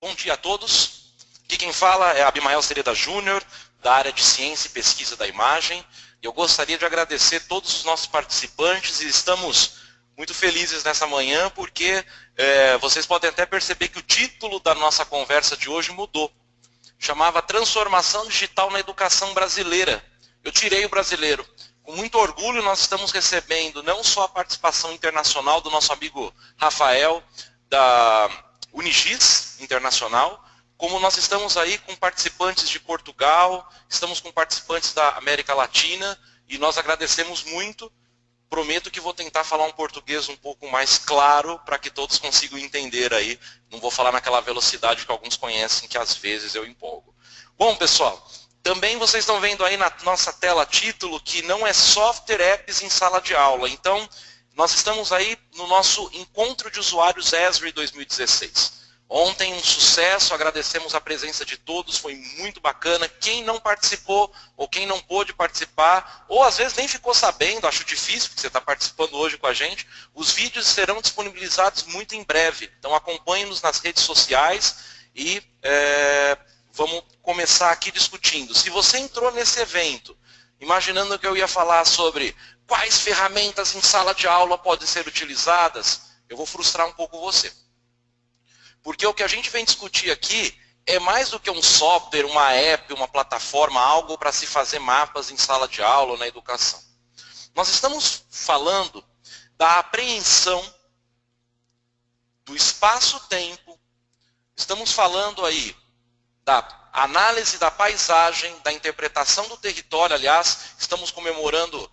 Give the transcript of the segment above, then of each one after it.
Bom dia a todos. Aqui quem fala é Abimael Sereda Júnior, da área de Ciência e Pesquisa da Imagem. Eu gostaria de agradecer todos os nossos participantes e estamos muito felizes nessa manhã porque vocês podem até perceber que o título da nossa conversa de hoje mudou. Chamava Transformação Digital na Educação Brasileira. Eu tirei o brasileiro. Com muito orgulho nós estamos recebendo não só a participação internacional do nosso amigo Rafael, da Unigis Internacional, como nós estamos aí com participantes de Portugal, estamos com participantes da América Latina, e nós agradecemos muito. Prometo que vou tentar falar um português um pouco mais claro, para que todos consigam entender aí. Não vou falar naquela velocidade que alguns conhecem, que às vezes eu empolgo. Bom, pessoal, também vocês estão vendo aí na nossa tela título que não é software apps em sala de aula. Então, nós estamos aí no nosso Encontro de Usuários Esri 2016. Ontem um sucesso, agradecemos a presença de todos, foi muito bacana. Quem não participou ou quem não pôde participar, ou às vezes nem ficou sabendo, acho difícil, porque você está participando hoje com a gente, os vídeos serão disponibilizados muito em breve. Então acompanhe-nos nas redes sociais e vamos começar aqui discutindo. Se você entrou nesse evento, imaginando que eu ia falar sobre quais ferramentas em sala de aula podem ser utilizadas, eu vou frustrar um pouco você. Porque o que a gente vem discutir aqui é mais do que um software, uma app, uma plataforma, algo para se fazer mapas em sala de aula ou na educação. Nós estamos falando da apreensão do espaço-tempo, estamos falando aí da análise da paisagem, da interpretação do território. Aliás, estamos comemorando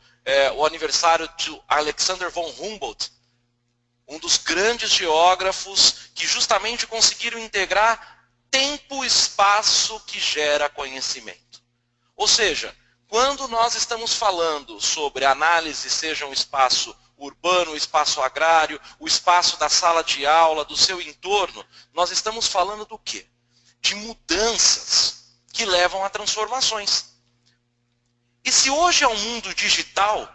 o aniversário de Alexander von Humboldt, um dos grandes geógrafos que justamente conseguiram integrar tempo e espaço que gera conhecimento. Ou seja, quando nós estamos falando sobre análise, seja um espaço urbano, o espaço agrário, o espaço da sala de aula, do seu entorno, nós estamos falando do quê? De mudanças que levam a transformações. E se hoje é um mundo digital,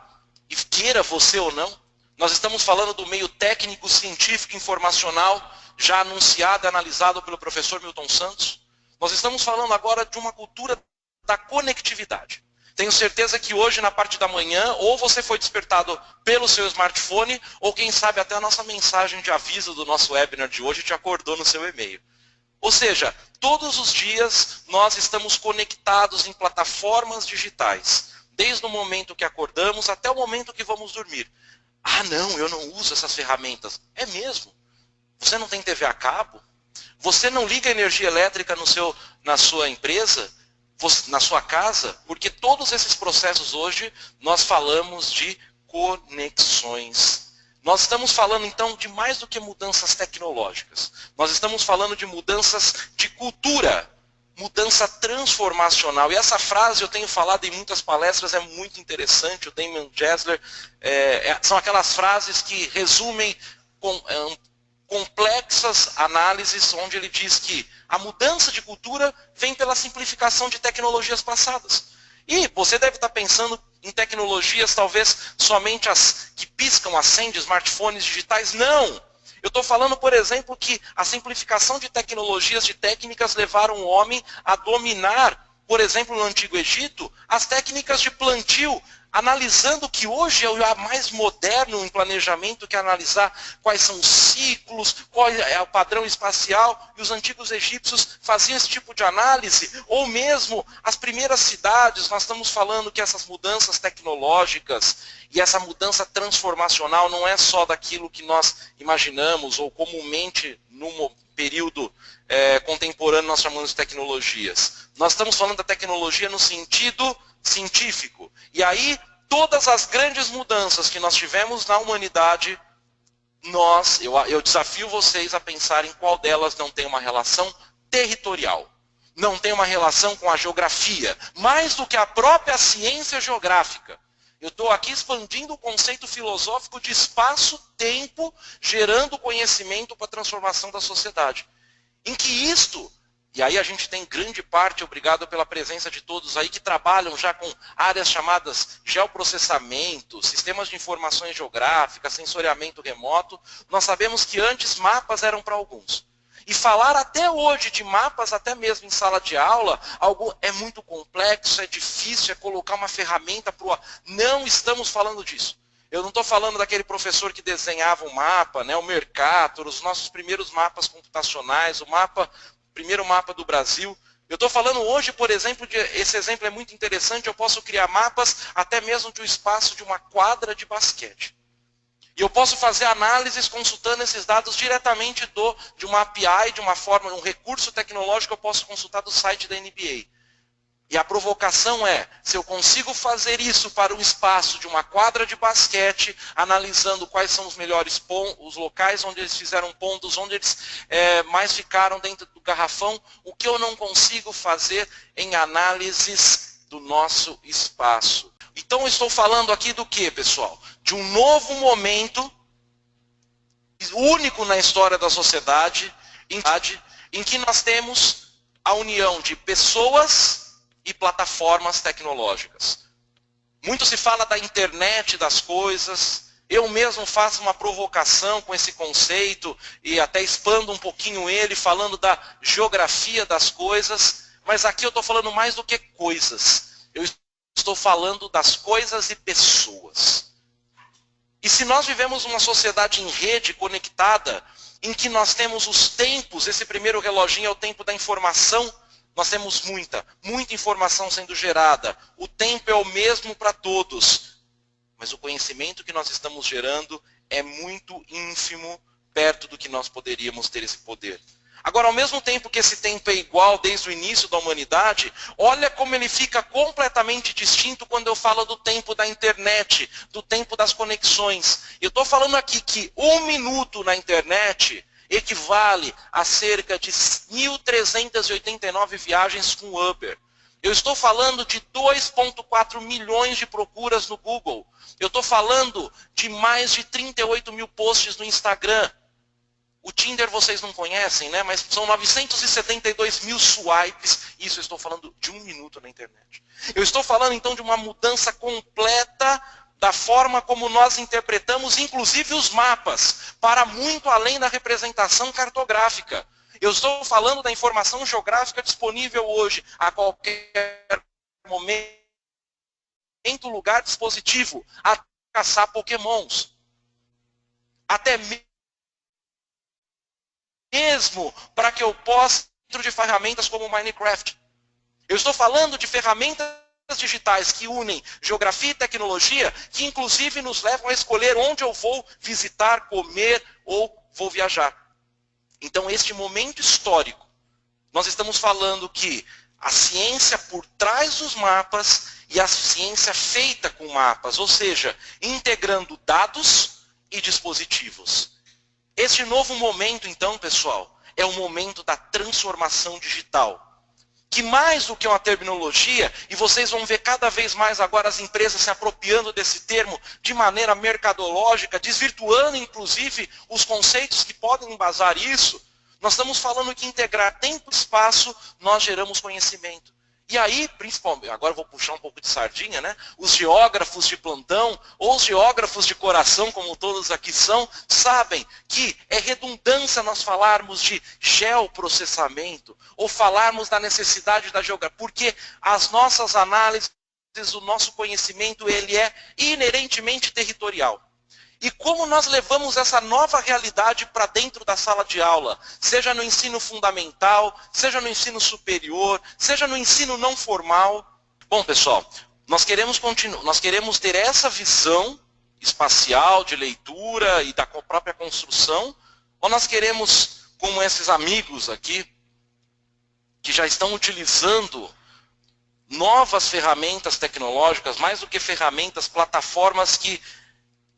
e queira você ou não, nós estamos falando do meio técnico, científico, informacional, já anunciado e analisado pelo professor Milton Santos. Nós estamos falando agora de uma cultura da conectividade. Tenho certeza que hoje, na parte da manhã, ou você foi despertado pelo seu smartphone, ou quem sabe até a nossa mensagem de aviso do nosso webinar de hoje te acordou no seu e-mail. Ou seja, todos os dias nós estamos conectados em plataformas digitais, desde o momento que acordamos até o momento que vamos dormir. Ah, não, eu não uso essas ferramentas. É mesmo? Você não tem TV a cabo? Você não liga energia elétrica na sua empresa? Na sua casa? Porque todos esses processos hoje, nós falamos de conexões. Nós estamos falando, então, de mais do que mudanças tecnológicas. Nós estamos falando de mudanças de cultura, mudança transformacional. E essa frase eu tenho falado em muitas palestras, é muito interessante. O Damien Gessler, são aquelas frases que resumem complexas análises, onde ele diz que a mudança de cultura vem pela simplificação de tecnologias passadas. E você deve estar pensando em tecnologias talvez somente as que piscam, acendem, smartphones digitais. Não! Eu estou falando, por exemplo, que a simplificação de tecnologias, de técnicas, levaram o homem a dominar, por exemplo, no Antigo Egito, as técnicas de plantio, analisando que hoje é o mais moderno em planejamento, que é analisar quais são os ciclos, qual é o padrão espacial, e os antigos egípcios faziam esse tipo de análise, ou mesmo as primeiras cidades. Nós estamos falando que essas mudanças tecnológicas e essa mudança transformacional não é só daquilo que nós imaginamos, ou comumente no período contemporâneo nós chamamos de tecnologias. Nós estamos falando da tecnologia no sentido científico. E aí, todas as grandes mudanças que nós tivemos na humanidade, eu desafio vocês a pensarem qual delas não tem uma relação territorial. Não tem uma relação com a geografia, mais do que a própria ciência geográfica. Eu estou aqui expandindo o conceito filosófico de espaço-tempo, gerando conhecimento para a transformação da sociedade. Em que isto, e aí a gente tem grande parte, obrigado pela presença de todos aí, que trabalham já com áreas chamadas geoprocessamento, sistemas de informações geográficas, sensoriamento remoto. Nós sabemos que antes mapas eram para alguns. E falar até hoje de mapas, até mesmo em sala de aula, algo é muito complexo, é difícil, é colocar uma ferramenta para o... Não estamos falando disso. Eu não estou falando daquele professor que desenhava um mapa, né, o Mercator, os nossos primeiros mapas computacionais, o primeiro mapa do Brasil. Eu estou falando hoje, por exemplo, esse exemplo é muito interessante, eu posso criar mapas até mesmo de um espaço de uma quadra de basquete. E eu posso fazer análises consultando esses dados diretamente de uma API, de uma forma, um recurso tecnológico que eu posso consultar do site da NBA. E a provocação é, se eu consigo fazer isso para um espaço de uma quadra de basquete, analisando quais são os melhores pontos, os locais onde eles fizeram pontos, onde eles mais ficaram dentro do garrafão, o que eu não consigo fazer em análises do nosso espaço. Então eu estou falando aqui do que, pessoal? De um novo momento, único na história da sociedade, em que nós temos a união de pessoas e plataformas tecnológicas. Muito se fala da internet das coisas, eu mesmo faço uma provocação com esse conceito e até expando um pouquinho ele, falando da geografia das coisas, mas aqui eu estou falando mais do que coisas. Eu estou falando das coisas e pessoas. E se nós vivemos uma sociedade em rede, conectada, em que nós temos os tempos, esse primeiro reloginho é o tempo da informação, nós temos muita informação sendo gerada. O tempo é o mesmo para todos. Mas o conhecimento que nós estamos gerando é muito ínfimo perto do que nós poderíamos ter esse poder. Agora, ao mesmo tempo que esse tempo é igual desde o início da humanidade, olha como ele fica completamente distinto quando eu falo do tempo da internet, do tempo das conexões. Eu estou falando aqui que 1 minuto na internet equivale a cerca de 1.389 viagens com Uber. Eu estou falando de 2,4 milhões de procuras no Google. Eu estou falando de mais de 38 mil posts no Instagram. O Tinder vocês não conhecem, né? Mas são 972 mil swipes. Isso eu estou falando de 1 minuto na internet. Eu estou falando então de uma mudança completa da forma como nós interpretamos, inclusive os mapas, para muito além da representação cartográfica. Eu estou falando da informação geográfica disponível hoje, a qualquer momento, lugar, dispositivo, a caçar pokémons. Até mesmo para que eu possa, dentro de ferramentas como Minecraft. Eu estou falando de ferramentas digitais que unem geografia e tecnologia, que inclusive nos levam a escolher onde eu vou visitar, comer ou vou viajar. Então, este momento histórico, nós estamos falando que a ciência por trás dos mapas e a ciência feita com mapas, ou seja, integrando dados e dispositivos. Este novo momento, então, pessoal, é o momento da transformação digital. Que mais do que uma terminologia, e vocês vão ver cada vez mais agora as empresas se apropriando desse termo de maneira mercadológica, desvirtuando inclusive os conceitos que podem embasar isso, nós estamos falando que integrar tempo e espaço, nós geramos conhecimento. E aí, principalmente, agora eu vou puxar um pouco de sardinha, né? Os geógrafos de plantão, ou os geógrafos de coração, como todos aqui são, sabem que é redundância nós falarmos de geoprocessamento, ou falarmos da necessidade da geografia, porque as nossas análises, o nosso conhecimento, ele é inerentemente territorial. E como nós levamos essa nova realidade para dentro da sala de aula, seja no ensino fundamental, seja no ensino superior, seja no ensino não formal. Bom, pessoal, nós queremos ter essa visão espacial de leitura e da própria construção, ou nós queremos, como esses amigos aqui, que já estão utilizando novas ferramentas tecnológicas, mais do que ferramentas, plataformas que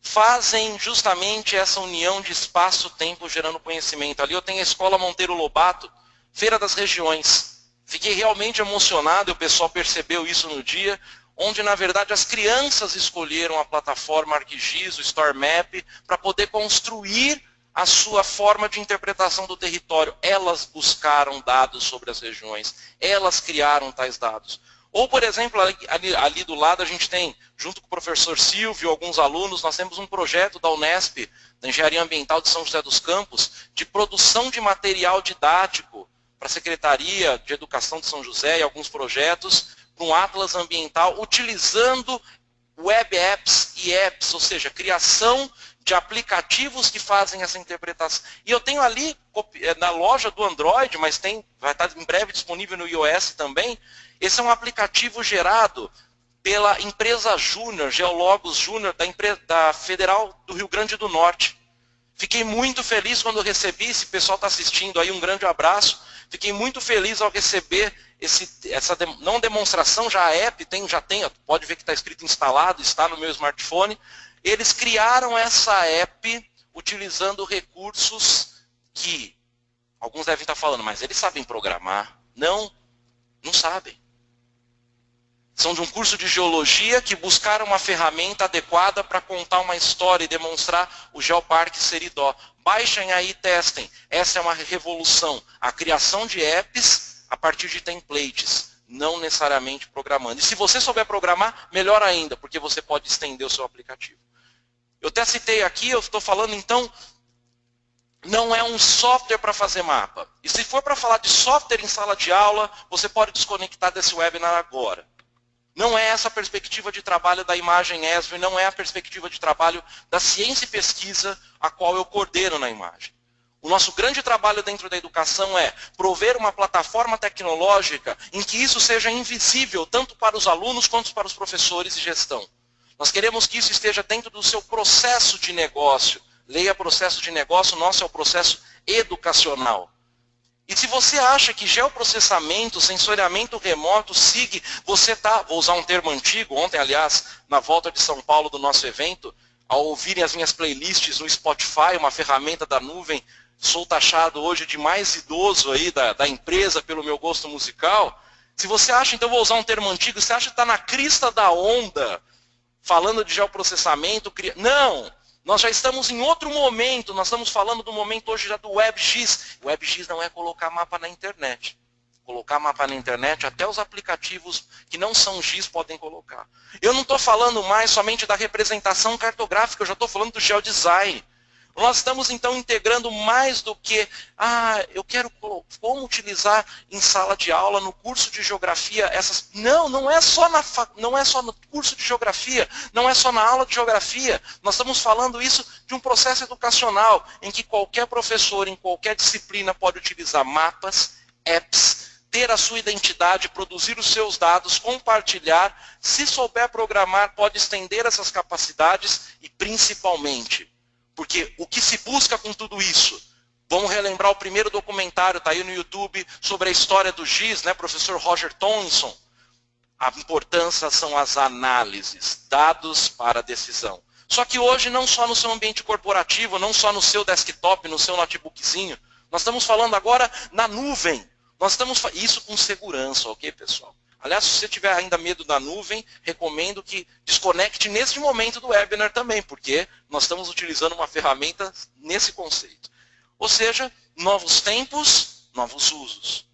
fazem justamente essa união de espaço-tempo gerando conhecimento. Ali eu tenho a Escola Monteiro Lobato, Feira das Regiões. Fiquei realmente emocionado, e o pessoal percebeu isso no dia, onde na verdade as crianças escolheram a plataforma ArcGIS, o StoreMap, para poder construir a sua forma de interpretação do território. Elas buscaram dados sobre as regiões, elas criaram tais dados. Ou, por exemplo, ali do lado a gente tem, junto com o professor Silvio e alguns alunos, nós temos um projeto da Unesp, da Engenharia Ambiental de São José dos Campos, de produção de material didático para a Secretaria de Educação de São José e alguns projetos, para um atlas ambiental, utilizando web apps e apps, ou seja, criação de aplicativos que fazem essa interpretação. E eu tenho ali, na loja do Android, mas vai estar em breve disponível no iOS também, esse é um aplicativo gerado pela empresa Júnior, Geologos Júnior, da Federal do Rio Grande do Norte. Fiquei muito feliz quando recebi, esse pessoal está assistindo aí, um grande abraço. Fiquei muito feliz ao receber essa não demonstração, já a app já tem, pode ver que está escrito instalado, está no meu smartphone. Eles criaram essa app utilizando recursos que alguns devem estar falando, mas eles sabem programar. Não sabem. São de um curso de geologia que buscaram uma ferramenta adequada para contar uma história e demonstrar o Geoparque Seridó. Baixem aí e testem. Essa é uma revolução. A criação de apps a partir de templates, não necessariamente programando. E se você souber programar, melhor ainda, porque você pode estender o seu aplicativo. Eu até citei aqui, eu estou falando então, não é um software para fazer mapa. E se for para falar de software em sala de aula, você pode desconectar desse webinar agora. Não é essa a perspectiva de trabalho da Imagem ESVO, não é a perspectiva de trabalho da ciência e pesquisa a qual eu coordeno na Imagem. O nosso grande trabalho dentro da educação é prover uma plataforma tecnológica em que isso seja invisível, tanto para os alunos quanto para os professores de gestão. Nós queremos que isso esteja dentro do seu processo de negócio. Leia processo de negócio, nosso é o processo educacional. E se você acha que geoprocessamento, sensoriamento remoto, SIG, você está, vou usar um termo antigo, ontem, aliás, na volta de São Paulo do nosso evento, ao ouvirem as minhas playlists no Spotify, uma ferramenta da nuvem, sou taxado hoje de mais idoso aí da empresa pelo meu gosto musical. Se você acha, então vou usar um termo antigo, você acha que está na crista da onda, falando de geoprocessamento, não! Nós já estamos em outro momento, nós estamos falando do momento hoje já do WebX. O WebX não é colocar mapa na internet. Colocar mapa na internet, até os aplicativos que não são GIS podem colocar. Eu não estou falando mais somente da representação cartográfica, eu já estou falando do geodesign. Nós estamos então integrando mais do que, eu quero como utilizar em sala de aula, no curso de geografia, essas. Não é só no curso de geografia, não é só na aula de geografia. Nós estamos falando isso de um processo educacional, em que qualquer professor, em qualquer disciplina, pode utilizar mapas, apps, ter a sua identidade, produzir os seus dados, compartilhar. Se souber programar, pode estender essas capacidades e, principalmente, porque o que se busca com tudo isso? Vamos relembrar o primeiro documentário, está aí no YouTube, sobre a história do GIS, né, professor Roger Tomlinson. A importância são as análises, dados para decisão. Só que hoje, não só no seu ambiente corporativo, não só no seu desktop, no seu notebookzinho, nós estamos falando agora na nuvem. Nós estamos isso com segurança, ok, pessoal? Aliás, se você tiver ainda medo da nuvem, recomendo que desconecte neste momento do webinar também, porque nós estamos utilizando uma ferramenta nesse conceito. Ou seja, novos tempos, novos usos.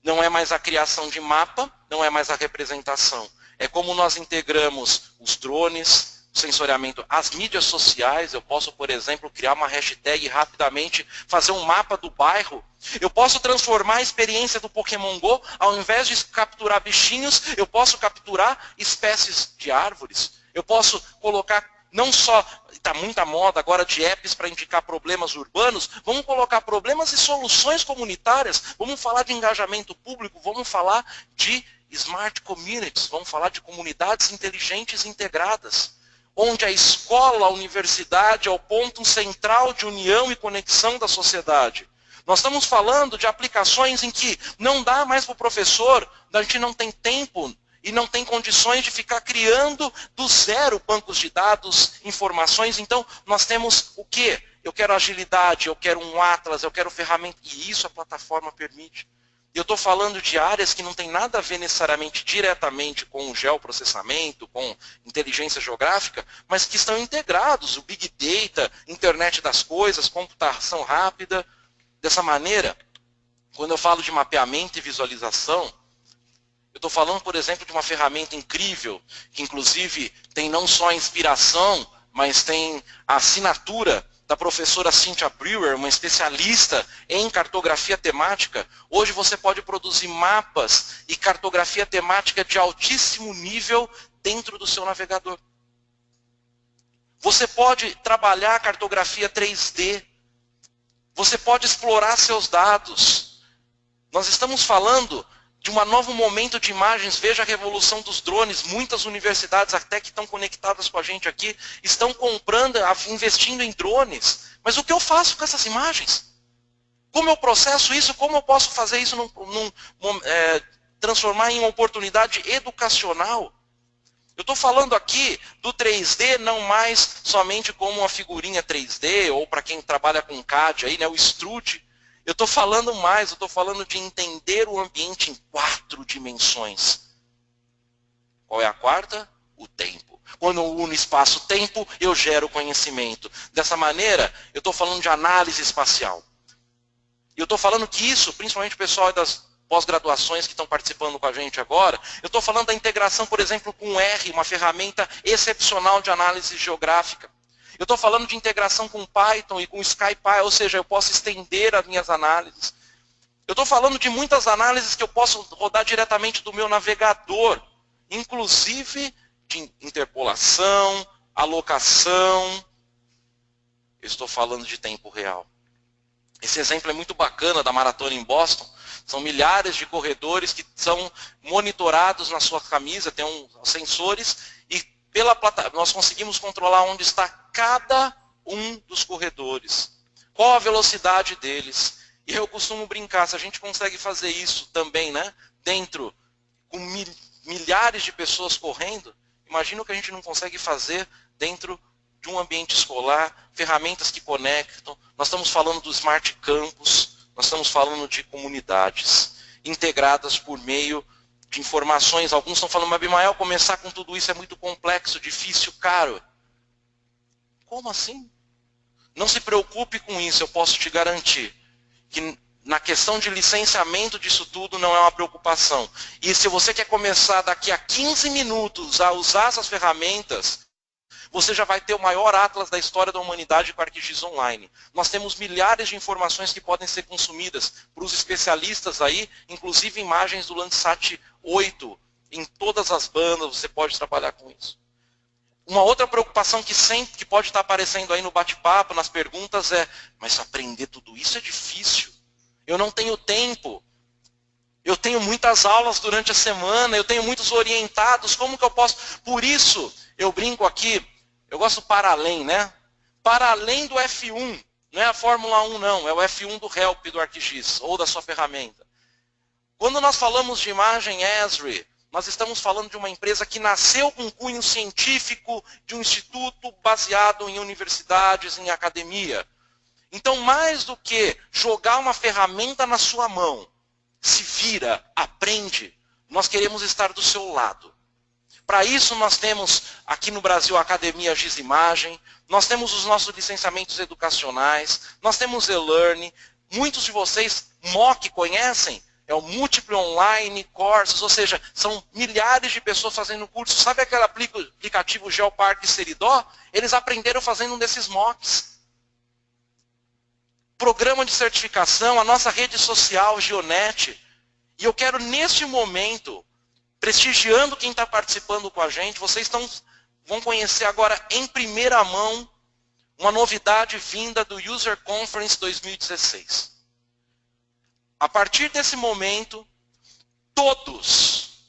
Não é mais a criação de mapa, não é mais a representação. É como nós integramos os drones, o sensoriamento, as mídias sociais. Eu posso, por exemplo, criar uma hashtag e rapidamente fazer um mapa do bairro. Eu posso transformar a experiência do Pokémon GO, ao invés de capturar bichinhos, eu posso capturar espécies de árvores. Eu posso colocar, não só, está muita moda agora de apps para indicar problemas urbanos, vamos colocar problemas e soluções comunitárias, vamos falar de engajamento público, vamos falar de smart communities, vamos falar de comunidades inteligentes integradas, onde a escola, a universidade é o ponto central de união e conexão da sociedade. Nós estamos falando de aplicações em que não dá mais para o professor, a gente não tem tempo e não tem condições de ficar criando do zero bancos de dados, informações. Então, nós temos o quê? Eu quero agilidade, eu quero um atlas, eu quero ferramenta, e isso a plataforma permite. Eu estou falando de áreas que não tem nada a ver necessariamente diretamente com o geoprocessamento, com inteligência geográfica, mas que estão integrados, o Big Data, internet das coisas, computação rápida. Dessa maneira, quando eu falo de mapeamento e visualização, Eu estou falando, por exemplo, de uma ferramenta incrível, que inclusive tem não só a inspiração, mas tem a assinatura da professora Cynthia Brewer, uma especialista em cartografia temática. Hoje você pode produzir mapas e cartografia temática de altíssimo nível dentro do seu navegador. Você pode trabalhar cartografia 3D. Você pode explorar seus dados. Nós estamos falando de um novo momento de imagens. Veja a revolução dos drones. Muitas universidades, até que estão conectadas com a gente aqui, estão comprando, investindo em drones. Mas o que eu faço com essas imagens? Como eu processo isso? Como eu posso fazer isso transformar em uma oportunidade educacional? Eu estou falando aqui do 3D não mais somente como uma figurinha 3D, ou para quem trabalha com CAD, aí, né, o extrude. Eu estou falando mais, eu estou falando de entender o ambiente em 4 dimensões. Qual é a quarta? O tempo. Quando eu uno espaço-tempo, eu gero conhecimento. Dessa maneira, eu estou falando de análise espacial. E eu estou falando que isso, principalmente o pessoal das pós-graduações que estão participando com a gente agora, eu estou falando da integração, por exemplo, com o R, uma ferramenta excepcional de análise geográfica. Eu estou falando de integração com Python e com SkyPy, ou seja, eu posso estender as minhas análises. Eu estou falando de muitas análises que eu posso rodar diretamente do meu navegador, inclusive de interpolação, alocação. Eu estou falando de tempo real. Esse exemplo é muito bacana da maratona em Boston. São milhares de corredores que são monitorados na sua camisa, tem sensores, e nós conseguimos controlar onde está cada um dos corredores. Qual a velocidade deles. E eu costumo brincar, se a gente consegue fazer isso também, né, dentro, com milhares de pessoas correndo, imagina o que a gente não consegue fazer dentro de um ambiente escolar, ferramentas que conectam. Nós estamos falando do Smart Campus, nós estamos falando de comunidades integradas por meio de informações. Alguns estão falando, mas Abimael, começar com tudo isso é muito complexo, difícil, caro. Como assim? Não se preocupe com isso, eu posso te garantir que na questão de licenciamento disso tudo não é uma preocupação. E se você quer começar daqui a 15 minutos a usar essas ferramentas, você já vai ter o maior atlas da história da humanidade com a ArcGIS Online. Nós temos milhares de informações que podem ser consumidas por os especialistas aí, inclusive imagens do Landsat 8, em todas as bandas, você pode trabalhar com isso. Uma outra preocupação que pode estar aparecendo aí no bate-papo, nas perguntas é, mas aprender tudo isso é difícil. Eu não tenho tempo. Eu tenho muitas aulas durante a semana, eu tenho muitos orientados, como que eu posso? Por isso, eu brinco aqui, eu gosto para além, né? Para além do F1, não é a Fórmula 1 não, é o F1 do Help do ArcGIS, ou da sua ferramenta. Quando nós falamos de imagem Esri, nós estamos falando de uma empresa que nasceu com cunho científico, de um instituto baseado em universidades, em academia. Então, mais do que jogar uma ferramenta na sua mão, se vira, aprende, nós queremos estar do seu lado. Para isso nós temos aqui no Brasil a Academia GIS Imagem, nós temos os nossos licenciamentos educacionais, nós temos e-learning, muitos de vocês MOOC conhecem, é o Múltiplo Online Courses, ou seja, são milhares de pessoas fazendo curso. Sabe aquele aplicativo Geopark e Seridó? Eles aprenderam fazendo um desses MOOCs. Programa de certificação, a nossa rede social, Geonet. E eu quero neste momento, prestigiando quem está participando com a gente, vocês vão conhecer agora em primeira mão uma novidade vinda do User Conference 2016. A partir desse momento, todos,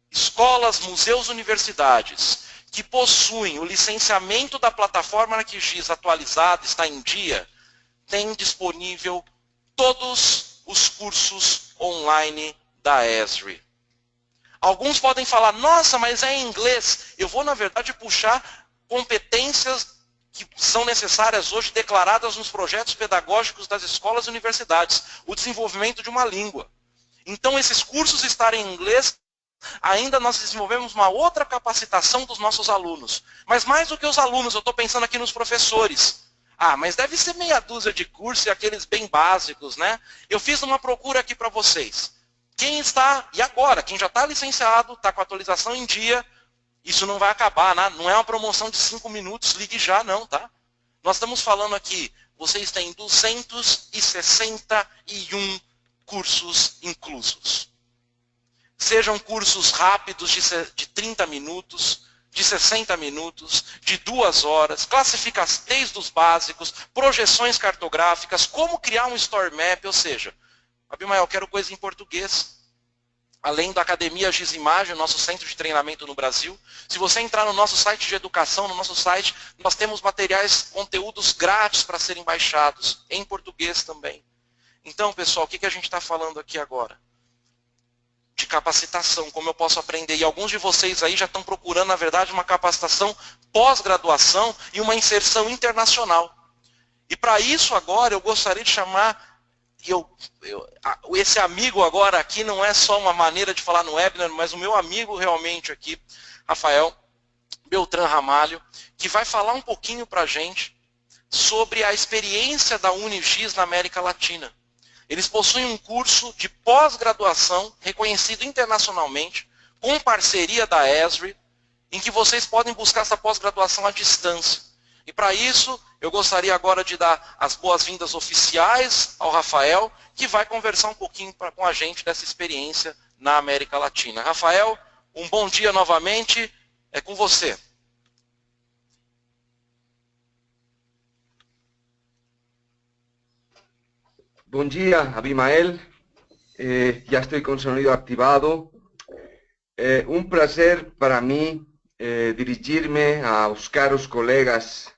escolas, museus, universidades, que possuem o licenciamento da plataforma ArcGIS atualizada, está em dia, têm disponível todos os cursos online da Esri. Alguns podem falar, nossa, mas é em inglês. Eu vou, na verdade, puxar competências que são necessárias hoje, declaradas nos projetos pedagógicos das escolas e universidades. O desenvolvimento de uma língua. Então, esses cursos estarem em inglês, ainda nós desenvolvemos uma outra capacitação dos nossos alunos. Mas mais do que os alunos, eu estou pensando aqui nos professores. Ah, mas deve ser meia dúzia de cursos e aqueles bem básicos, né? Eu fiz uma procura aqui para vocês. quem está, e agora, quem já está licenciado, está com a atualização em dia, isso não vai acabar, né? Não é uma promoção de 5 minutos, ligue já não, tá? Nós estamos falando aqui, vocês têm 261 cursos inclusos. Sejam cursos rápidos de 30 minutos, de 60 minutos, de 2 horas, classificações desde os básicos, projeções cartográficas, como criar um Story Map, ou seja, Abimael, eu quero coisa em português. Além da Academia Gizimagem, nosso centro de treinamento no Brasil. Se você entrar no nosso site de educação, no nosso site, nós temos materiais, conteúdos grátis para serem baixados, em português também. Então, pessoal, o que a gente está falando aqui agora? De capacitação, como eu posso aprender. E alguns de vocês aí já estão procurando, na verdade, uma capacitação pós-graduação e uma inserção internacional. E para isso agora eu gostaria de chamar, esse amigo agora aqui não é só uma maneira de falar no webinar, mas o meu amigo realmente aqui, Rafael Beltrán Ramalho, que vai falar um pouquinho para a gente sobre a experiência da Unigiz na América Latina. Eles possuem um curso de pós-graduação reconhecido internacionalmente, com parceria da ESRI, em que vocês podem buscar essa pós-graduação à distância. E para isso, eu gostaria agora de dar as boas-vindas oficiais ao Rafael, que vai conversar um pouquinho com a gente dessa experiência na América Latina. Rafael, um bom dia novamente, é com você. Bom dia, Abimael. Ya estoy con sonido activado. Un placer para mí dirigirme a los caros colegas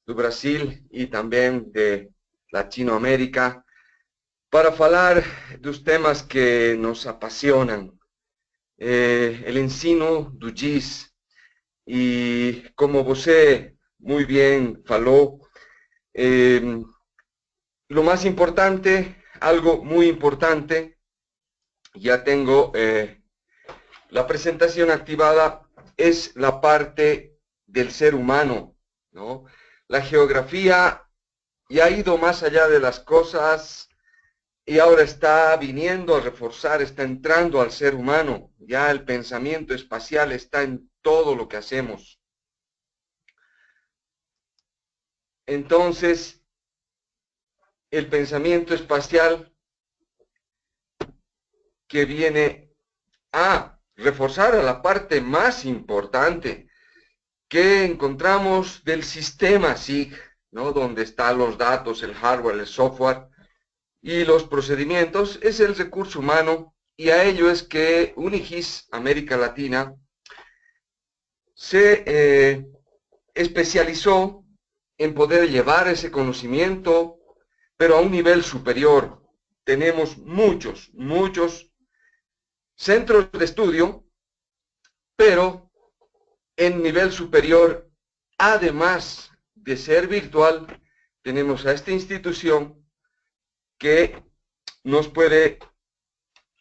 do Brasil e também de Latinoamérica para falar dos temas que nos apaixonam. O ensino do GIS. E como você muito bem falou, lo más importante, algo muy importante, ya tengo la presentación activada, es la parte del ser humano, ¿no? La geografía ya ha ido más allá de las cosas y ahora está viniendo a reforzar, está entrando al ser humano. Ya el pensamiento espacial está en todo lo que hacemos. Entonces, el pensamiento espacial que viene a reforzar a la parte más importante que encontramos del sistema SIG, ¿no? Donde están los datos, el hardware, el software y los procedimientos, es el recurso humano, y a ello es que Unigiz América Latina se especializó en poder llevar ese conocimiento, pero a un nivel superior. Tenemos muchos centros de estudio, pero en nivel superior, además de ser virtual, tenemos a esta institución que nos puede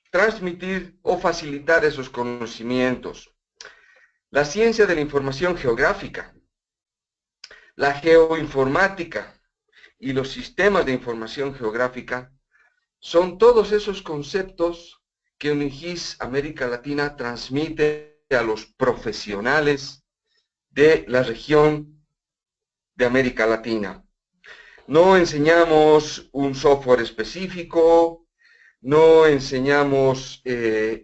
transmitir o facilitar esos conocimientos. La ciencia de la información geográfica, la geoinformática y los sistemas de información geográfica son todos esos conceptos que Unigiz América Latina transmite a los profesionales de la región de América Latina. No enseñamos un software específico, no enseñamos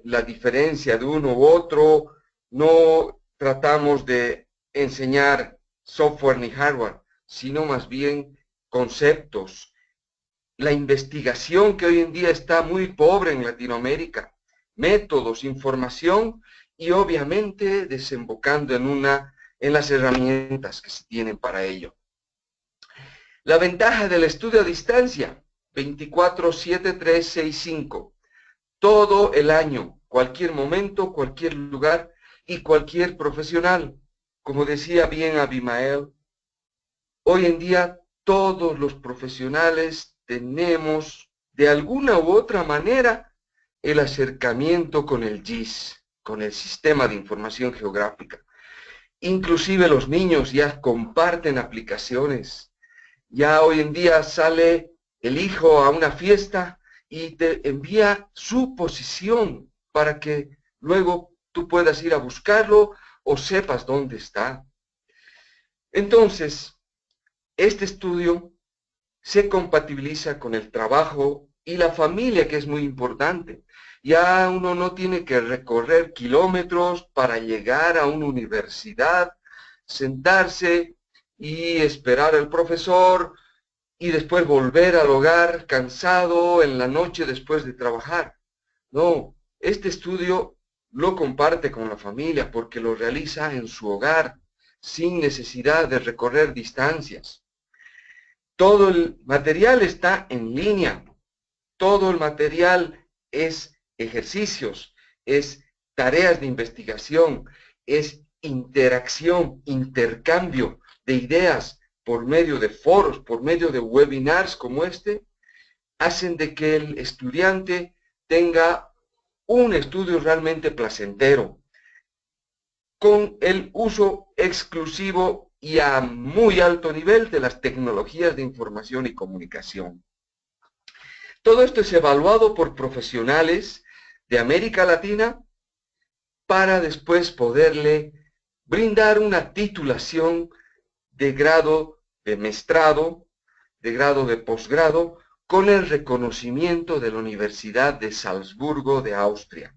la diferencia de uno u otro, no tratamos de enseñar software ni hardware, sino más bien conceptos. La investigación que hoy en día está muy pobre en Latinoamérica, métodos, información y obviamente desembocando en las herramientas que se tienen para ello. La ventaja del estudio a distancia, 24/7/365, todo el año, cualquier momento, cualquier lugar y cualquier profesional. Como decía bien Abimael, hoy en día todos los profesionales tenemos de alguna u otra manera el acercamiento con el GIS, con el Sistema de Información Geográfica. Inclusive los niños ya comparten aplicaciones. Ya hoy en día sale el hijo a una fiesta y te envía su posición para que luego tú puedas ir a buscarlo o sepas dónde está. Entonces, este estudio se compatibiliza con el trabajo y la familia, que es muy importante. Ya uno no tiene que recorrer kilómetros para llegar a una universidad, sentarse y esperar al profesor y después volver al hogar cansado en la noche después de trabajar. No, este estudio lo comparte con la familia porque lo realiza en su hogar sin necesidad de recorrer distancias. Todo el material está en línea, todo el material es ejercicios, es tareas de investigación, es interacción, intercambio de ideas por medio de foros, por medio de webinars como este, hacen de que el estudiante tenga un estudio realmente placentero, con el uso exclusivo y a muy alto nivel de las tecnologías de información y comunicación. Todo esto es evaluado por profesionales de América Latina para después poderle brindar una titulación de grado de maestrado, de grado de posgrado, con el reconocimiento de la Universidad de Salzburgo de Austria.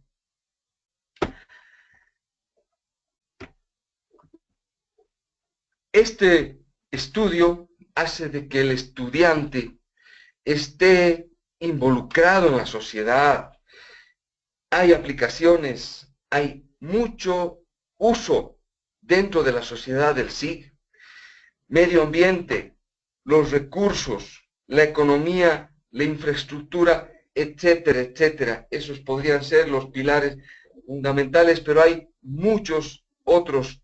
Este estudio hace de que el estudiante esté involucrado en la sociedad. Hay aplicaciones, hay mucho uso dentro de la sociedad del SIG. Medio ambiente, los recursos, la economía, la infraestructura, etcétera, etcétera. Esos podrían ser los pilares fundamentales, pero hay muchos otros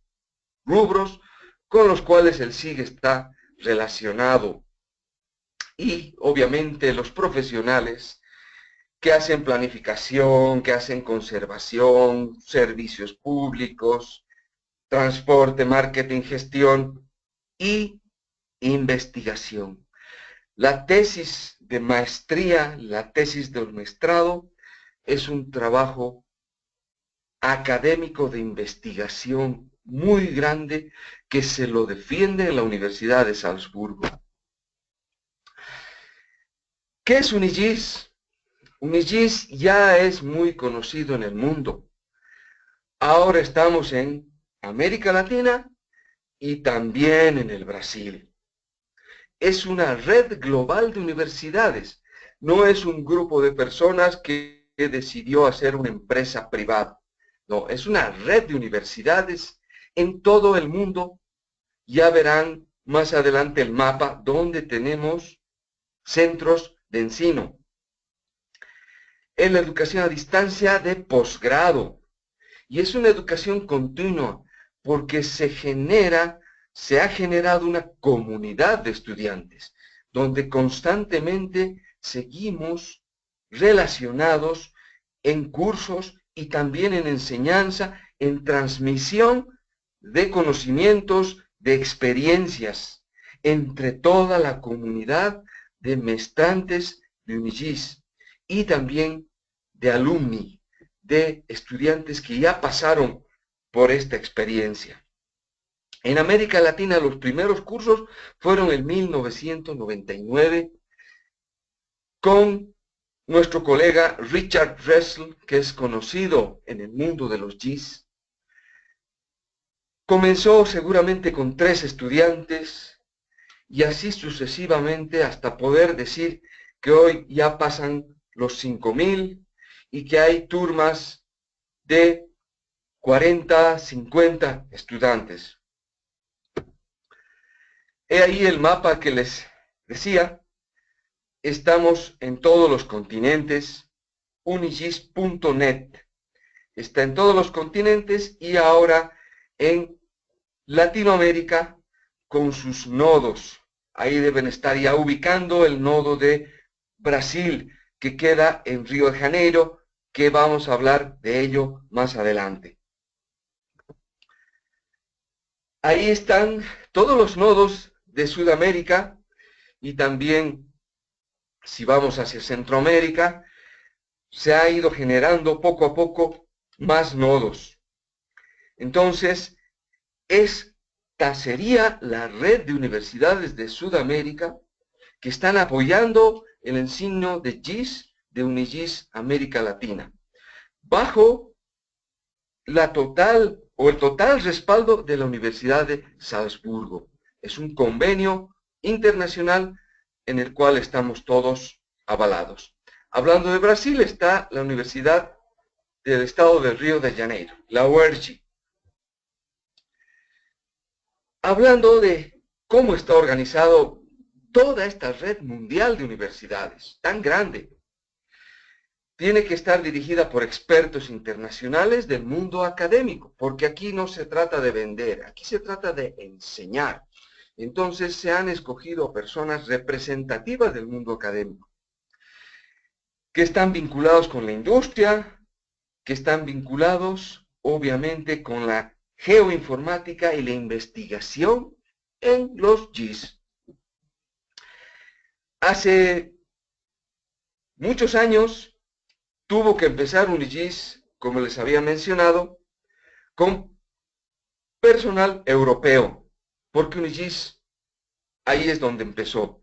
rubros con los cuales el SIG está relacionado. Y obviamente los profesionales que hacen planificación, que hacen conservación, servicios públicos, transporte, marketing, gestión y investigación. La tesis de maestría, la tesis del maestrado, es un trabajo académico de investigación muy grande que se lo defiende en la Universidad de Salzburgo. ¿Qué es un IGIS? Un IGIS ya es muy conocido en el mundo. Ahora estamos en América Latina y también en el Brasil. Es una red global de universidades. No es un grupo de personas que decidió hacer una empresa privada. No, es una red de universidades en todo el mundo. Ya verán más adelante el mapa donde tenemos centros de ensino. En la educación a distancia de posgrado. Y es una educación continua porque se ha generado una comunidad de estudiantes donde constantemente seguimos relacionados en cursos y también en enseñanza, en transmisión de conocimientos, de experiencias entre toda la comunidad de maestrantes de UNIGIS y también de alumni, de estudiantes que ya pasaron por esta experiencia. En América Latina los primeros cursos fueron en 1999 con nuestro colega Richard Dressel, que es conocido en el mundo de los GIS. Comenzó seguramente con 3 estudiantes y así sucesivamente hasta poder decir que hoy ya pasan los 5,000 y que hay turmas de 40, 50 estudiantes. He ahí el mapa que les decía. Estamos en todos los continentes. Unigis.net está en todos los continentes y ahora en Latinoamérica con sus nodos. Ahí deben estar ya ubicando el nodo de Brasil, que queda en Río de Janeiro, que vamos a hablar de ello más adelante. Ahí están todos los nodos de Sudamérica y también si vamos hacia Centroamérica, se ha ido generando poco a poco más nodos. Entonces, esta sería la red de universidades de Sudamérica que están apoyando el enseño de GIS, de UniGIS América Latina, bajo el total respaldo de la Universidad de Salzburgo. Es un convenio internacional en el cual estamos todos avalados. Hablando de Brasil, está la Universidad del Estado del Río de Janeiro, la UERJ. Hablando de cómo está organizado toda esta red mundial de universidades, tan grande, tiene que estar dirigida por expertos internacionales del mundo académico, porque aquí no se trata de vender, aquí se trata de enseñar. Entonces se han escogido personas representativas del mundo académico, que están vinculados con la industria, que están vinculados obviamente con la geoinformática y la investigación en los GIS. Hace muchos años tuvo que empezar UniGIS, como les había mencionado, con personal europeo, porque UniGIS ahí es donde empezó,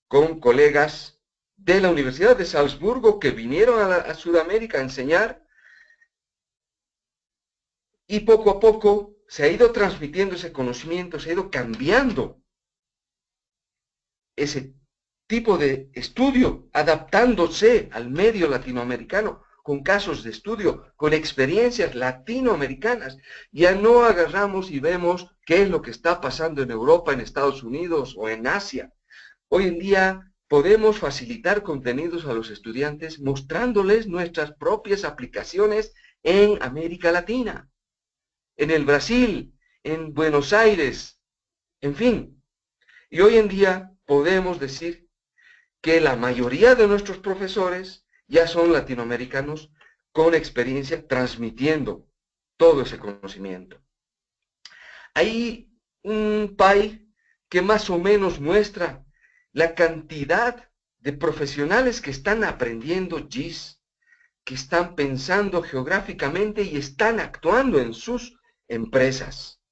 con colegas de la Universidad de Salzburgo que vinieron a Sudamérica a enseñar, y poco a poco se ha ido transmitiendo ese conocimiento, se ha ido cambiando ese tipo de estudio, adaptándose al medio latinoamericano, con casos de estudio, con experiencias latinoamericanas. Ya no agarramos y vemos qué es lo que está pasando en Europa, en Estados Unidos o en Asia. Hoy en día podemos facilitar contenidos a los estudiantes mostrándoles nuestras propias aplicaciones en América Latina, en el Brasil, en Buenos Aires, en fin. Y hoy en día podemos decir que la mayoría de nuestros profesores ya son latinoamericanos con experiencia transmitiendo todo ese conocimiento. Hay un país que más o menos muestra la cantidad de profesionales que están aprendiendo GIS, que están pensando geográficamente y están actuando en sus empresas.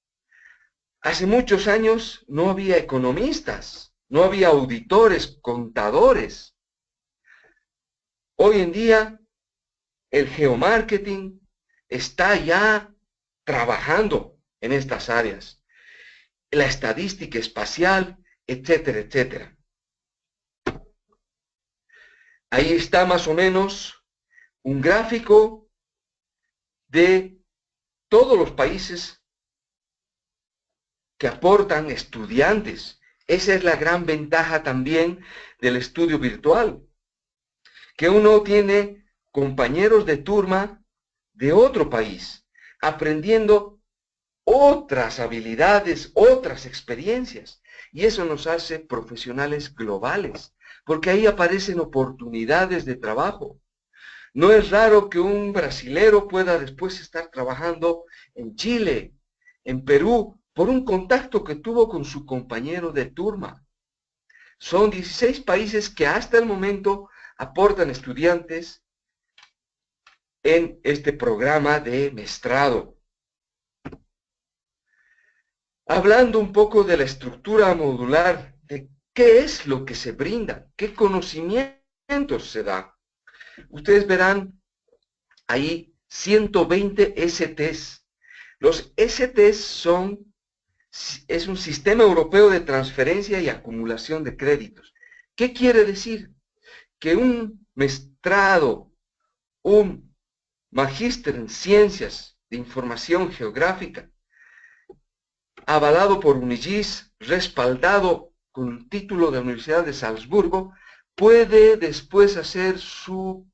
Hace muchos años no había economistas, no había auditores, contadores. Hoy en día el geomarketing está ya trabajando en estas áreas. La estadística espacial, etcétera, etcétera. Ahí está más o menos un gráfico de todos los países que aportan estudiantes. Esa es la gran ventaja también del estudio virtual, que uno tiene compañeros de turma de otro país, aprendiendo otras habilidades, otras experiencias, y eso nos hace profesionales globales, porque ahí aparecen oportunidades de trabajo. No es raro que un brasilero pueda después estar trabajando en Chile, en Perú, por un contacto que tuvo con su compañero de turma. Son 16 países que hasta el momento aportan estudiantes en este programa de maestrado. Hablando un poco de la estructura modular, de qué es lo que se brinda, qué conocimientos se da. Ustedes verán ahí 120 STs. Los STs es un sistema europeo de transferencia y acumulación de créditos. ¿Qué quiere decir? Que un maestrado, un magíster en ciencias de información geográfica, avalado por UniGIS, respaldado con un título de la Universidad de Salzburgo, puede después hacer su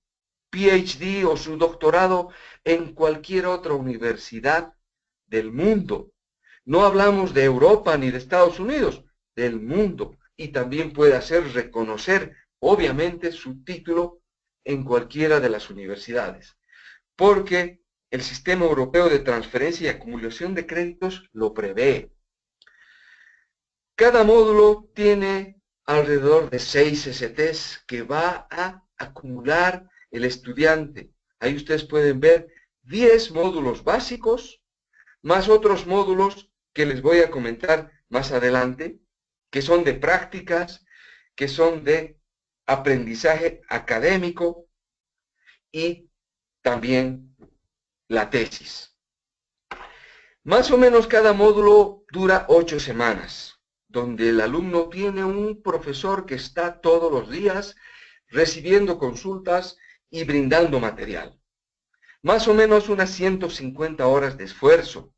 PhD o su doctorado en cualquier otra universidad del mundo. No hablamos de Europa ni de Estados Unidos, del mundo. Y también puede hacer reconocer, obviamente, su título en cualquiera de las universidades. Porque el sistema europeo de transferencia y acumulación de créditos lo prevé. Cada módulo tiene alrededor de 6 STs que va a acumular el estudiante. Ahí ustedes pueden ver 10 módulos básicos, más otros módulos que les voy a comentar más adelante, que son de prácticas, que son de aprendizaje académico y también la tesis. Más o menos cada módulo dura 8 semanas, donde el alumno tiene un profesor que está todos los días recibiendo consultas y brindando material. Más o menos unas 150 horas de esfuerzo.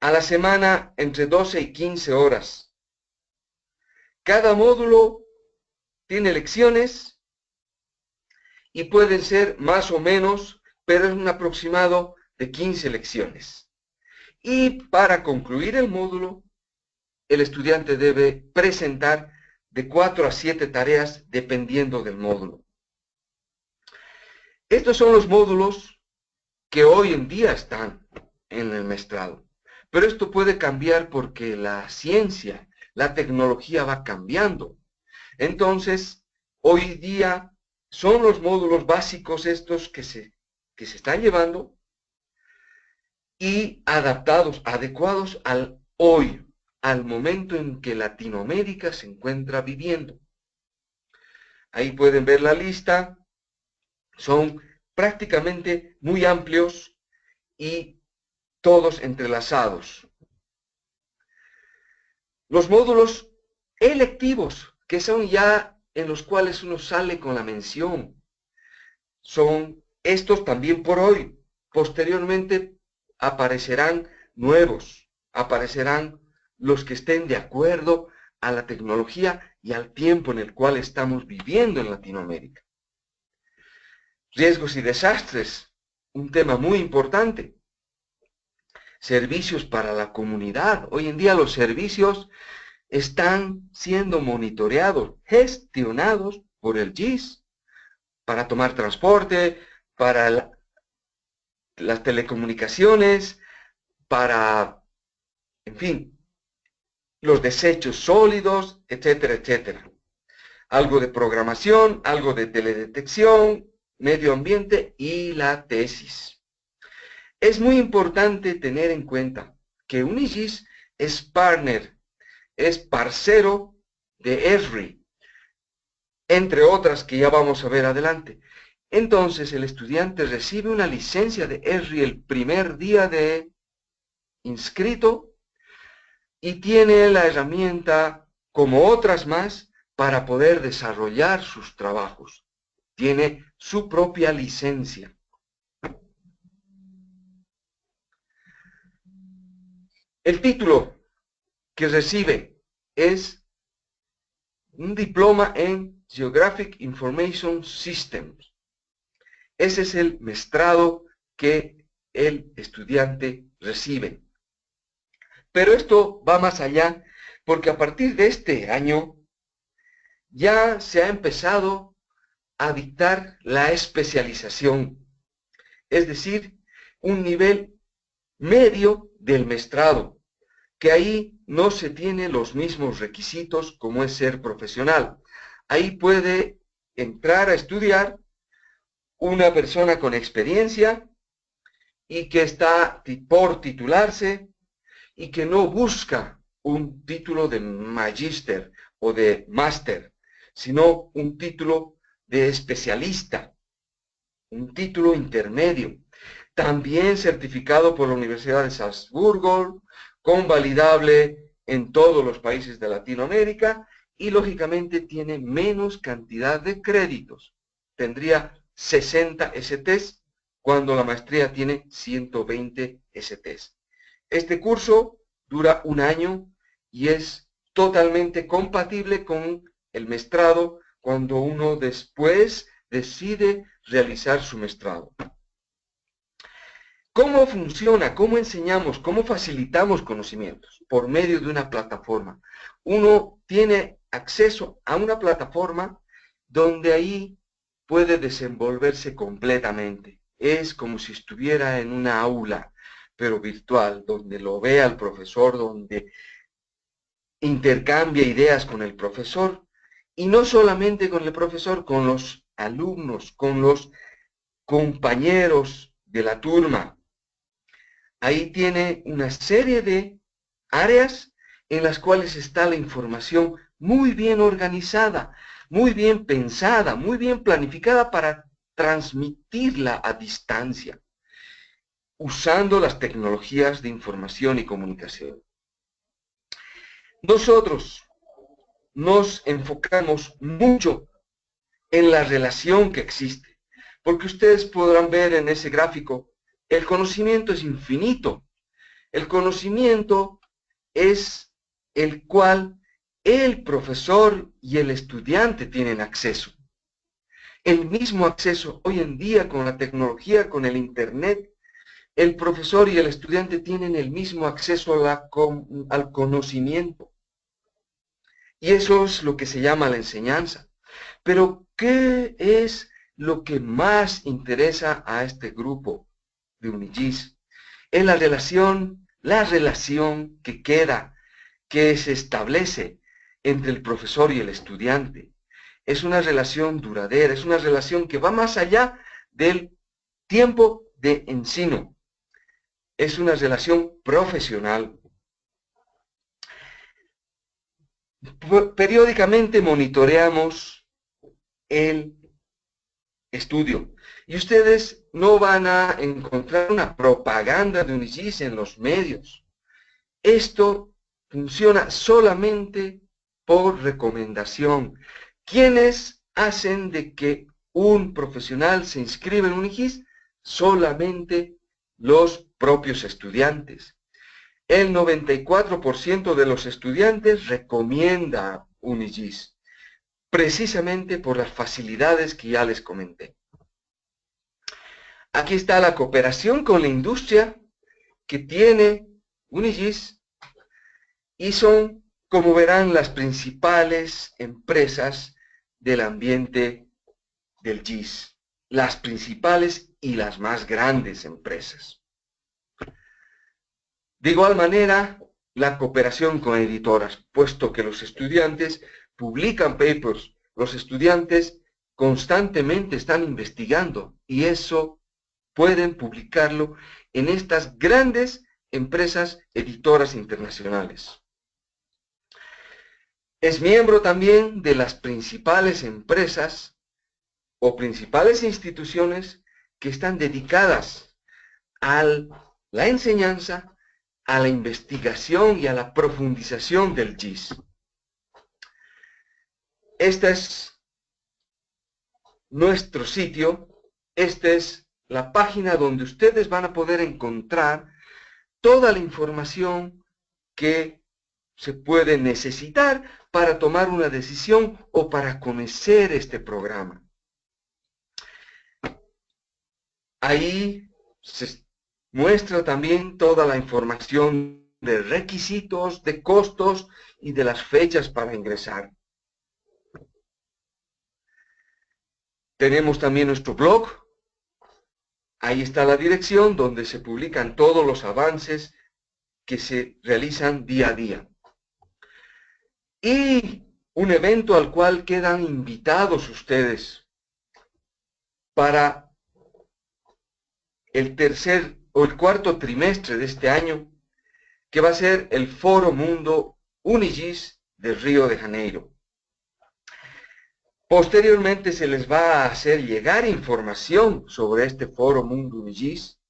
A la semana entre 12 y 15 horas. Cada módulo tiene lecciones y pueden ser más o menos, pero es un aproximado de 15 lecciones. Y para concluir el módulo, el estudiante debe presentar de 4 a 7 tareas dependiendo del módulo. Estos son los módulos que hoy en día están en el maestrado. Pero esto puede cambiar porque la ciencia, la tecnología va cambiando. Entonces, hoy día son los módulos básicos estos que se están llevando y adaptados, adecuados al hoy, al momento en que Latinoamérica se encuentra viviendo. Ahí pueden ver la lista, son prácticamente muy amplios y todos entrelazados. Los módulos electivos, que son ya en los cuales uno sale con la mención, son estos también por hoy. Posteriormente aparecerán nuevos, aparecerán los que estén de acuerdo a la tecnología y al tiempo en el cual estamos viviendo en Latinoamérica. Riesgos y desastres, un tema muy importante. Servicios para la comunidad. Hoy en día los servicios están siendo monitoreados, gestionados por el GIS para tomar transporte, para las telecomunicaciones, para, en fin, los desechos sólidos, etcétera, etcétera. Algo de programación, algo de teledetección, medio ambiente y la tesis. Es muy importante tener en cuenta que UniGIS es partner, es parcero de Esri, entre otras que ya vamos a ver adelante. Entonces el estudiante recibe una licencia de Esri el primer día de inscrito y tiene la herramienta, como otras más, para poder desarrollar sus trabajos. Tiene su propia licencia. El título que recibe es un diploma en Geographic Information Systems. Ese es el maestrado que el estudiante recibe. Pero esto va más allá, porque a partir de este año ya se ha empezado a dictar la especialización, es decir, un nivel medio del maestrado, que ahí no se tienen los mismos requisitos como es ser profesional. Ahí puede entrar a estudiar una persona con experiencia y que está por titularse y que no busca un título de magíster o de máster, sino un título de especialista, un título intermedio, también certificado por la Universidad de Salzburgo, convalidable en todos los países de Latinoamérica y lógicamente tiene menos cantidad de créditos. Tendría 60 STs cuando la maestría tiene 120 STs. Este curso dura un año y es totalmente compatible con el maestrado cuando uno después decide realizar su maestrado. ¿Cómo funciona? ¿Cómo enseñamos? ¿Cómo facilitamos conocimientos? Por medio de una plataforma. Uno tiene acceso a una plataforma donde ahí puede desenvolverse completamente. Es como si estuviera en una aula, pero virtual, donde lo vea el profesor, donde intercambia ideas con el profesor Y no solamente con el profesor, con los alumnos, con los compañeros de la turma. Ahí tiene una serie de áreas en las cuales está la información muy bien organizada, muy bien pensada, muy bien planificada para transmitirla a distancia, usando las tecnologías de información y comunicación. Nosotros nos enfocamos mucho en la relación que existe, porque ustedes podrán ver en ese gráfico, el conocimiento es infinito. El conocimiento es el cual el profesor y el estudiante tienen acceso. El mismo acceso hoy en día con la tecnología, con el internet, el profesor y el estudiante tienen el mismo acceso al conocimiento. Y eso es lo que se llama la enseñanza. Pero, ¿qué es lo que más interesa a este grupo de UNIGIS? Es la relación que queda, que se establece entre el profesor y el estudiante. Es una relación duradera, es una relación que va más allá del tiempo de ensino. Es una relación profesional. Periódicamente monitoreamos el estudio y ustedes no van a encontrar una propaganda de UNIGIS en los medios. Esto funciona solamente por recomendación. ¿Quiénes hacen de que un profesional se inscriba en UNIGIS? Solamente los propios estudiantes. El 94% de los estudiantes recomienda UNIGIS, precisamente por las facilidades que ya les comenté. Aquí está la cooperación con la industria que tiene UNIGIS y son, como verán, las principales empresas del ambiente del GIS, las principales y las más grandes empresas. De igual manera, la cooperación con editoras, puesto que los estudiantes publican papers, los estudiantes constantemente están investigando y eso pueden publicarlo en estas grandes empresas editoras internacionales. Es miembro también de las principales empresas o principales instituciones que están dedicadas a la enseñanza, a la investigación y a la profundización del GIS. Este es nuestro sitio, esta es la página donde ustedes van a poder encontrar toda la información que se puede necesitar para tomar una decisión o para conocer este programa. Ahí se muestra también toda la información de requisitos, de costos y de las fechas para ingresar. Tenemos también nuestro blog. Ahí está la dirección donde se publican todos los avances que se realizan día a día. Y un evento al cual quedan invitados ustedes para el tercer o el cuarto trimestre de este año, que va a ser el Foro Mundo UNIGIS de Río de Janeiro. Posteriormente se les va a hacer llegar información sobre este Foro Mundo UNIGIS,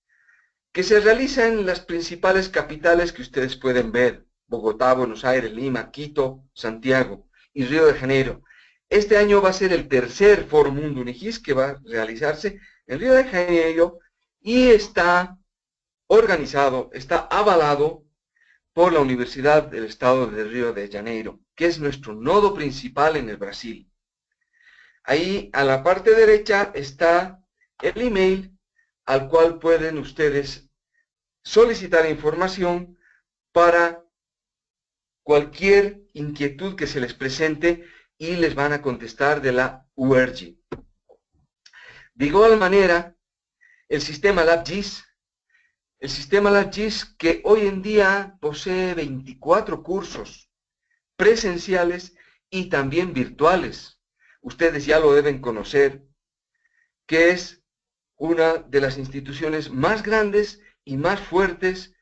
que se realiza en las principales capitales que ustedes pueden ver: Bogotá, Buenos Aires, Lima, Quito, Santiago y Río de Janeiro. Este año va a ser el tercer Foro Mundo UNIGIS que va a realizarse en Río de Janeiro y está organizado, está avalado por la Universidad del Estado de Río de Janeiro, que es nuestro nodo principal en el Brasil. Ahí a la parte derecha está el email al cual pueden ustedes solicitar información para cualquier inquietud que se les presente y les van a contestar de la URG. De igual manera, el sistema LabGIS, que hoy en día posee 24 cursos presenciales y también virtuales. Ustedes ya lo deben conocer, que es una de las instituciones más grandes y más fuertes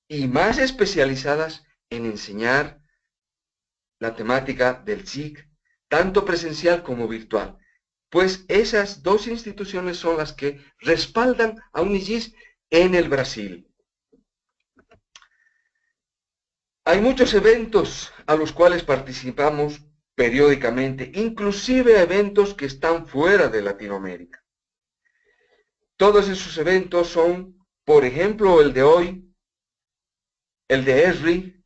y más especializadas en enseñar la temática del SIC, tanto presencial como virtual. Pues esas dos instituciones son las que respaldan a Unigis en el Brasil. Hay muchos eventos a los cuales participamos periódicamente, inclusive eventos que están fuera de Latinoamérica. Todos esos eventos son, por ejemplo, el de hoy, el de ESRI,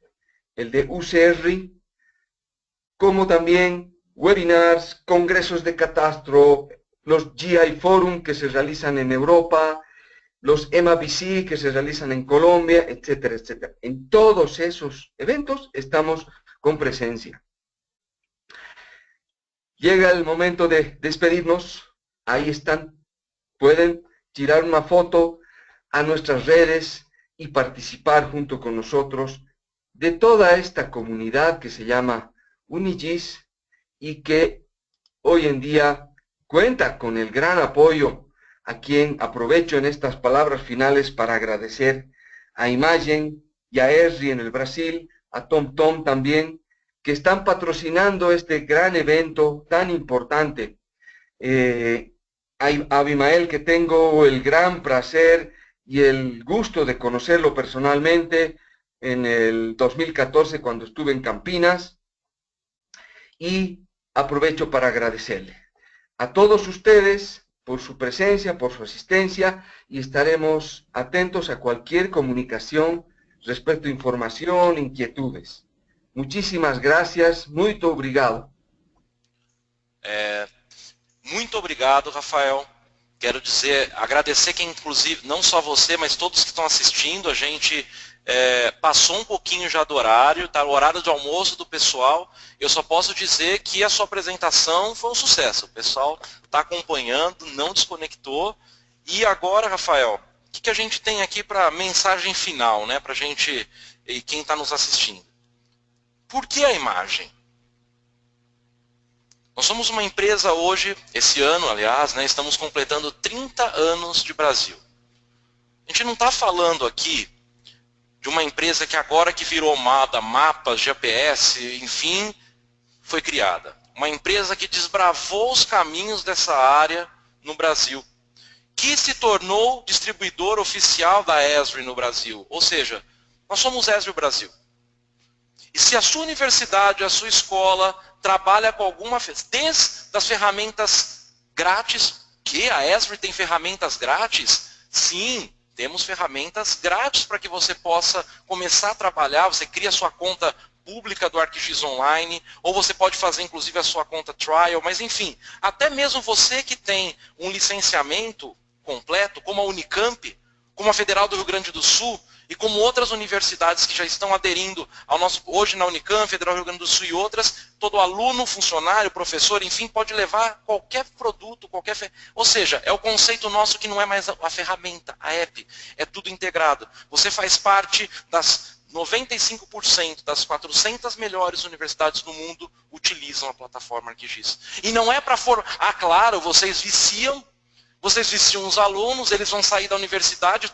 el de UCR, como también webinars, congresos de catastro, los GI Forum que se realizan en Europa, los MABC que se realizan en Colombia, etcétera, etcétera. En todos esos eventos estamos con presencia. Llega el momento de despedirnos. Ahí están. Pueden tirar una foto a nuestras redes y participar junto con nosotros de toda esta comunidad que se llama Unigis y que hoy en día cuenta con el gran apoyo, a quien aprovecho en estas palabras finales para agradecer a Imagen y a ESRI en el Brasil, a TomTom también, que están patrocinando este gran evento tan importante. A Abimael, que tengo el gran placer y el gusto de conocerlo personalmente en el 2014 cuando estuve en Campinas, y aprovecho para agradecerle a todos ustedes por su presencia, por su asistencia, y estaremos atentos a cualquier comunicación respecto a información, inquietudes. Muchísimas gracias, muito obrigado. Muito obrigado, Rafael. Quero dizer, agradecer que inclusive, não só você, mas todos que estão assistindo, a gente passou um pouquinho já do horário, tá? O horário de almoço do pessoal. Eu só posso dizer que a sua apresentação foi um sucesso. O pessoal está acompanhando, não desconectou. E agora, Rafael, o que a gente tem aqui para mensagem final, né? Para a gente e quem está nos assistindo. Por que a imagem? Nós somos uma empresa hoje, esse ano, aliás, né, estamos completando 30 anos de Brasil. A gente não está falando aqui de uma empresa que agora que virou moda, mapas, GPS, enfim, foi criada. Uma empresa que desbravou os caminhos dessa área no Brasil, que se tornou distribuidor oficial da ESRI no Brasil. Ou seja, nós somos ESRI Brasil. E se a sua universidade, a sua escola trabalha com alguma, desde as ferramentas grátis, que a ESRI tem ferramentas grátis? Sim, temos ferramentas grátis para que você possa começar a trabalhar. Você cria a sua conta pública do ArcGIS Online, ou você pode fazer inclusive a sua conta trial, mas enfim, até mesmo você que tem um licenciamento completo, como a Unicamp, como a Federal do Rio Grande do Sul, e como outras universidades que já estão aderindo ao nosso, hoje na Unicamp, Federal do Rio Grande do Sul e outras, todo aluno, funcionário, professor, enfim, pode levar qualquer produto, ou seja, é o conceito nosso que não é mais a ferramenta, a app, é tudo integrado. Você faz parte das 95% das 400 melhores universidades do mundo utilizam a plataforma ArcGIS. E não é para formar, claro, vocês viciam os alunos, eles vão sair da universidade,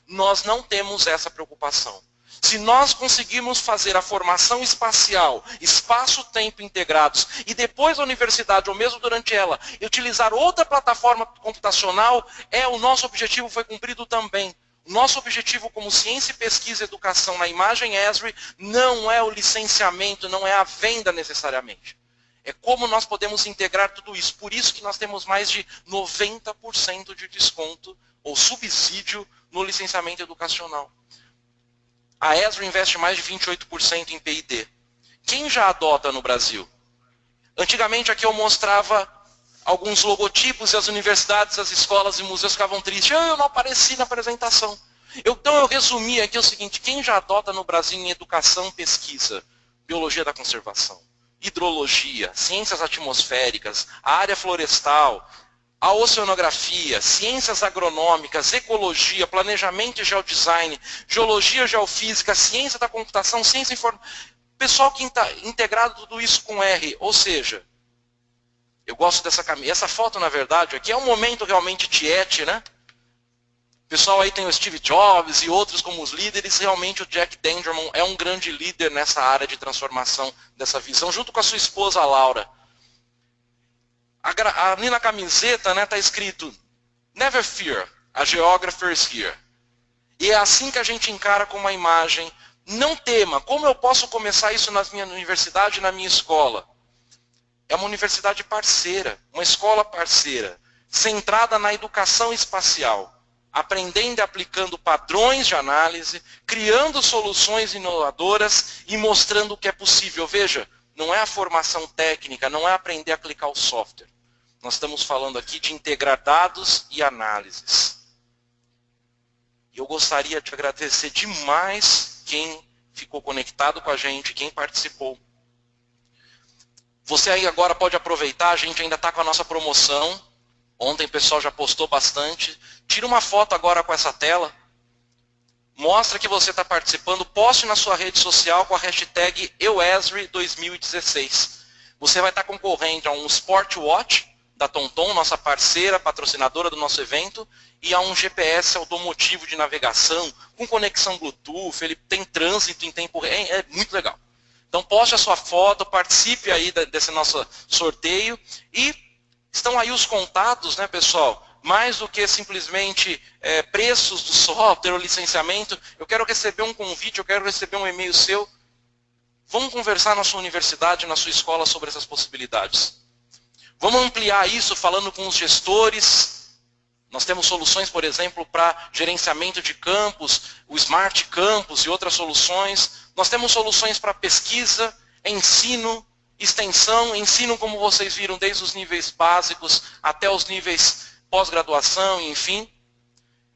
nós não temos essa preocupação. Se nós conseguirmos fazer a formação espacial, espaço-tempo integrados, e depois a universidade, ou mesmo durante ela, utilizar outra plataforma computacional, o nosso objetivo foi cumprido também. O nosso objetivo como ciência, pesquisa e educação na imagem ESRI não é o licenciamento, não é a venda necessariamente. É como nós podemos integrar tudo isso. Por isso que nós temos mais de 90% de desconto ou subsídio no licenciamento educacional. A ESRI investe mais de 28% em P&D. Quem já adota no Brasil? Antigamente aqui eu mostrava alguns logotipos e as universidades, as escolas e museus ficavam tristes. Eu não apareci na apresentação. Então eu resumi aqui o seguinte, quem já adota no Brasil em educação, pesquisa, biologia da conservação, hidrologia, ciências atmosféricas, a área florestal, a oceanografia, ciências agronômicas, ecologia, planejamento e geodesign, geologia, geofísica, ciência da computação, ciência informática. Pessoal que está integrado tudo isso com R, ou seja, eu gosto dessa camisa. Essa foto, na verdade, aqui é um momento realmente tiete, né? O pessoal aí tem o Steve Jobs e outros como os líderes. Realmente o Jack Dangermond é um grande líder nessa área de transformação dessa visão, junto com a sua esposa, a Laura. Ali na camiseta está escrito, Never fear, a geographer is here. E é assim que a gente encara com uma imagem. Não tema, como eu posso começar isso na minha universidade, na minha escola? É uma universidade parceira, uma escola parceira, centrada na educação espacial, aprendendo e aplicando padrões de análise, criando soluções inovadoras e mostrando o que é possível. Veja, não é a formação técnica, não é aprender a clicar o software. Nós estamos falando aqui de integrar dados e análises. E eu gostaria de agradecer demais quem ficou conectado com a gente, quem participou. Você aí agora pode aproveitar, a gente ainda está com a nossa promoção. Ontem o pessoal já postou bastante. Tira uma foto agora com essa tela. Mostra que você está participando. Poste na sua rede social com a hashtag EUESRI2016. Você vai estar concorrendo a um Sportwatch da TomTom, nossa parceira, patrocinadora do nosso evento, e a um GPS automotivo de navegação, com conexão Bluetooth, ele tem trânsito em tempo real, é muito legal. Então poste a sua foto, participe aí desse nosso sorteio, e estão aí os contatos, né, pessoal? Mais do que simplesmente preços do software ou licenciamento, eu quero receber um convite, eu quero receber um e-mail seu. Vamos conversar na sua universidade, na sua escola sobre essas possibilidades. Vamos ampliar isso falando com os gestores. Nós temos soluções, por exemplo, para gerenciamento de campus, o Smart Campus e outras soluções. Nós temos soluções para pesquisa, ensino, extensão, ensino como vocês viram, desde os níveis básicos até os níveis pós-graduação, enfim.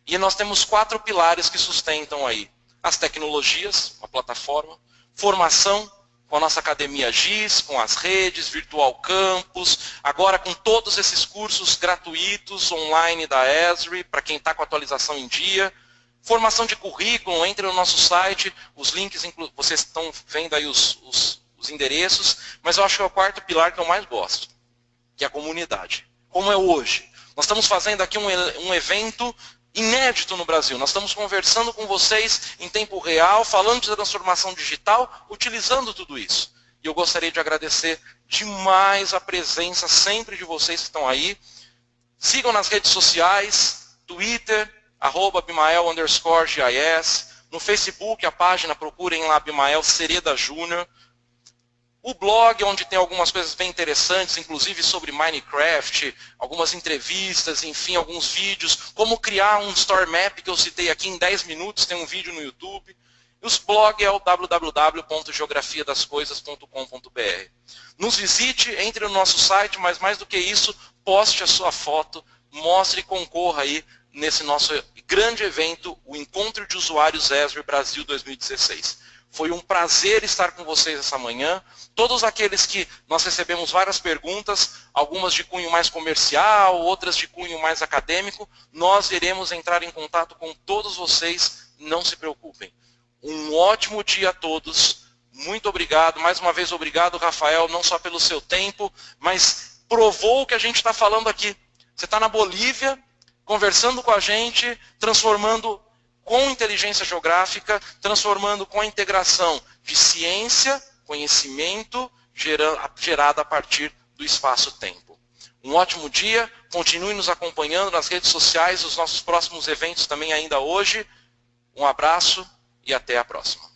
E nós temos 4 pilares que sustentam aí. As tecnologias, a plataforma, formação, com a nossa academia GIS, com as redes, Virtual Campus, agora com todos esses cursos gratuitos online da ESRI, para quem está com a atualização em dia. Formação de currículo, entre no nosso site, os links, vocês estão vendo aí os endereços, mas eu acho que é o 4º pilar que eu mais gosto, que é a comunidade. Como é hoje? Nós estamos fazendo aqui um evento inédito no Brasil. Nós estamos conversando com vocês em tempo real, falando de transformação digital, utilizando tudo isso. E eu gostaria de agradecer demais a presença sempre de vocês que estão aí. Sigam nas redes sociais, Twitter, @Abimael_GIS, no Facebook, a página, procurem lá Abimael Sereda Júnior. O blog, onde tem algumas coisas bem interessantes, inclusive sobre Minecraft, algumas entrevistas, enfim, alguns vídeos, como criar um Store Map, que eu citei aqui em 10 minutos, tem um vídeo no YouTube. E os blog é o www.geografiadascoisas.com.br. Nos visite, entre no nosso site, mas mais do que isso, poste a sua foto, mostre e concorra aí nesse nosso grande evento, o Encontro de Usuários ESRI Brasil 2016. Foi um prazer estar com vocês essa manhã. Todos aqueles que nós recebemos várias perguntas, algumas de cunho mais comercial, outras de cunho mais acadêmico, nós iremos entrar em contato com todos vocês, não se preocupem. Um ótimo dia a todos. Muito obrigado. Mais uma vez, obrigado, Rafael, não só pelo seu tempo, mas provou o que a gente está falando aqui. Você está na Bolívia, conversando com a gente, transformando com inteligência geográfica, transformando com a integração de ciência, conhecimento, gerada a partir do espaço-tempo. Um ótimo dia, continue nos acompanhando nas redes sociais, os nossos próximos eventos também ainda hoje. Um abraço e até a próxima.